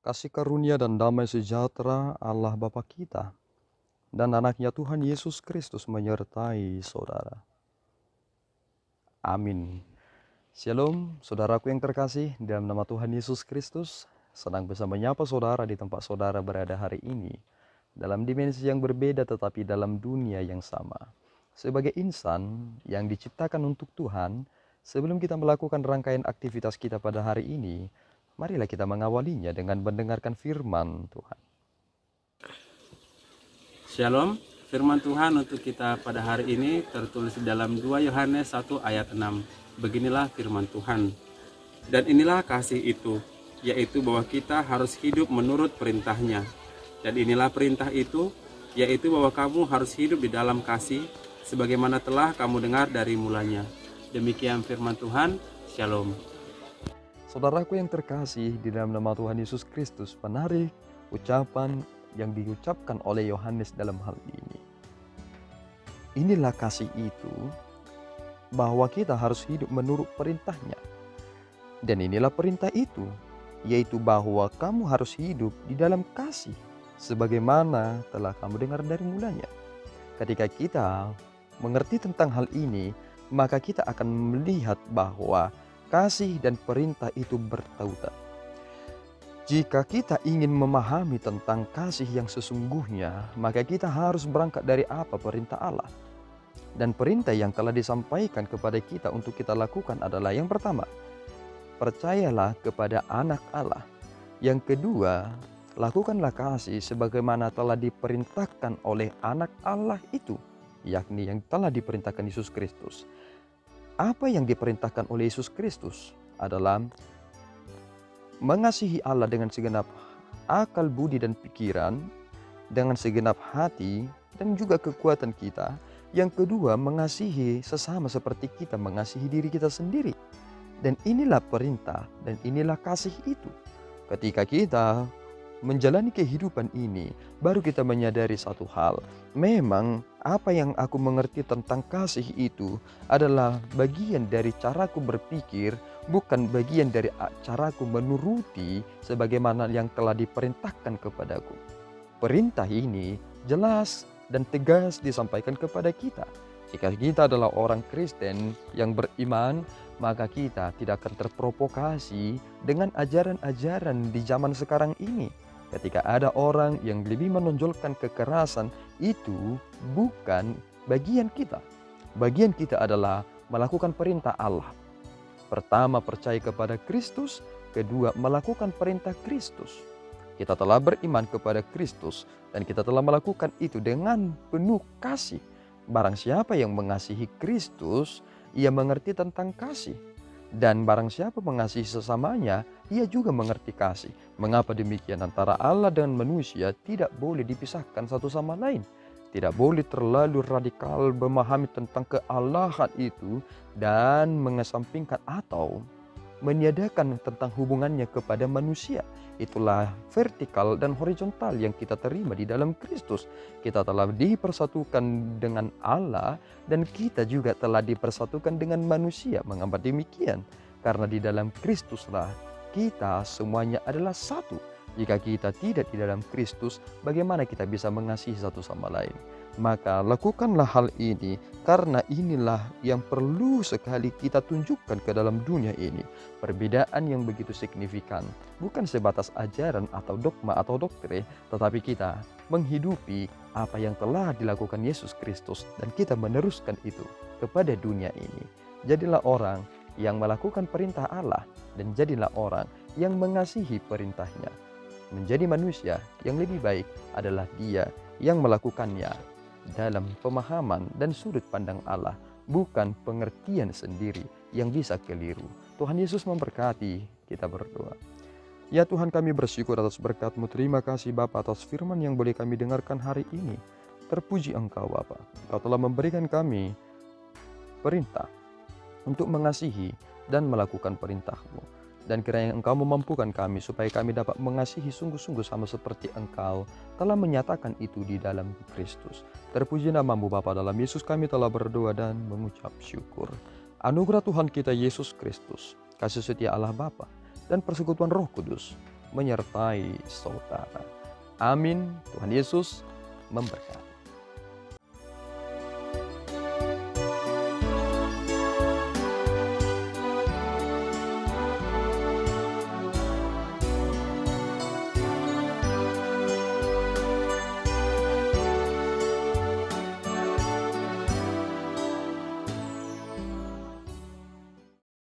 Kasih karunia dan damai sejahtera Allah Bapa kita dan anaknya Tuhan Yesus Kristus menyertai saudara. Amin. Shalom, saudaraku yang terkasih, dalam nama Tuhan Yesus Kristus. Senang bisa menyapa saudara di tempat saudara berada hari ini, dalam dimensi yang berbeda tetapi dalam dunia yang sama. Sebagai insan yang diciptakan untuk Tuhan, sebelum kita melakukan rangkaian aktivitas kita pada hari ini, marilah kita mengawalinya dengan mendengarkan firman Tuhan. Shalom, firman Tuhan untuk kita pada hari ini tertulis di dalam 2 Yohanes 1 ayat 6. Beginilah firman Tuhan. Dan inilah kasih itu, yaitu bahwa kita harus hidup menurut perintahnya. Dan inilah perintah itu, yaitu bahwa kamu harus hidup di dalam kasih, sebagaimana telah kamu dengar dari mulanya. Demikian firman Tuhan, Shalom. Saudaraku yang terkasih, di dalam nama Tuhan Yesus Kristus, menarik ucapan yang diucapkan oleh Yohanes dalam hal ini. Inilah kasih itu, bahwa kita harus hidup menurut perintahnya. Dan inilah perintah itu, yaitu bahwa kamu harus hidup di dalam kasih, sebagaimana telah kamu dengar dari mulanya. Ketika kita mengerti tentang hal ini, maka kita akan melihat bahwa kasih dan perintah itu bertautan. Jika kita ingin memahami tentang kasih yang sesungguhnya, maka kita harus berangkat dari apa perintah Allah. Dan perintah yang telah disampaikan kepada kita untuk kita lakukan adalah yang pertama, percayalah kepada anak Allah. Yang kedua, lakukanlah kasih sebagaimana telah diperintahkan oleh anak Allah itu, yakni yang telah diperintahkan Yesus Kristus. Apa yang diperintahkan oleh Yesus Kristus adalah mengasihi Allah dengan segenap akal, budi, dan pikiran, dengan segenap hati, dan juga kekuatan kita. Yang kedua, mengasihi sesama seperti kita mengasihi diri kita sendiri. Dan inilah perintah, dan inilah kasih itu. Ketika kita menjalani kehidupan ini, baru kita menyadari satu hal. Memang apa yang aku mengerti tentang kasih itu adalah bagian dari caraku berpikir, bukan bagian dari caraku menuruti sebagaimana yang telah diperintahkan kepadaku. Perintah ini jelas dan tegas disampaikan kepada kita. Jika kita adalah orang Kristen yang beriman, maka kita tidak akan terprovokasi dengan ajaran-ajaran di zaman sekarang ini. Ketika ada orang yang lebih menonjolkan kekerasan, itu bukan bagian kita. Bagian kita adalah melakukan perintah Allah. Pertama, percaya kepada Kristus. Kedua, melakukan perintah Kristus. Kita telah beriman kepada Kristus dan kita telah melakukan itu dengan penuh kasih. Barang siapa yang mengasihi Kristus, ia mengerti tentang kasih. Dan barang siapa mengasihi sesamanya, ia juga mengerti kasih. Mengapa demikian? Antara Allah dan manusia tidak boleh dipisahkan satu sama lain. Tidak boleh terlalu radikal memahami tentang kealahan itu dan mengesampingkan atau meniadakan tentang hubungannya kepada manusia. Itulah vertikal dan horizontal yang kita terima di dalam Kristus. Kita telah dipersatukan dengan Allah dan kita juga telah dipersatukan dengan manusia. Mengapa demikian? Karena di dalam Kristuslah kita semuanya adalah satu. Jika kita tidak di dalam Kristus, bagaimana kita bisa mengasihi satu sama lain? Maka lakukanlah hal ini, karena inilah yang perlu sekali kita tunjukkan ke dalam dunia ini. Perbedaan yang begitu signifikan, bukan sebatas ajaran atau dogma atau doktrin, tetapi kita menghidupi apa yang telah dilakukan Yesus Kristus dan kita meneruskan itu kepada dunia ini. Jadilah orang yang melakukan perintah Allah dan jadilah orang yang mengasihi perintahnya. Menjadi manusia yang lebih baik adalah dia yang melakukannya dalam pemahaman dan sudut pandang Allah, bukan pengertian sendiri yang bisa keliru. Tuhan Yesus memberkati. Kita berdoa. Ya Tuhan, kami bersyukur atas berkat-Mu. Terima kasih Bapa atas firman yang boleh kami dengarkan hari ini. Terpuji Engkau Bapa. Engkau telah memberikan kami perintah untuk mengasihi dan melakukan perintah-Mu. Dan kiranya Engkau memampukan kami supaya kami dapat mengasihi sungguh-sungguh sama seperti Engkau telah menyatakan itu di dalam Kristus. Terpuji nama-Mu Bapa, dalam Yesus kami telah berdoa dan mengucap syukur. Anugerah Tuhan kita Yesus Kristus, kasih setia Allah Bapa, dan persekutuan Roh Kudus menyertai saudara. Amin. Tuhan Yesus memberkati.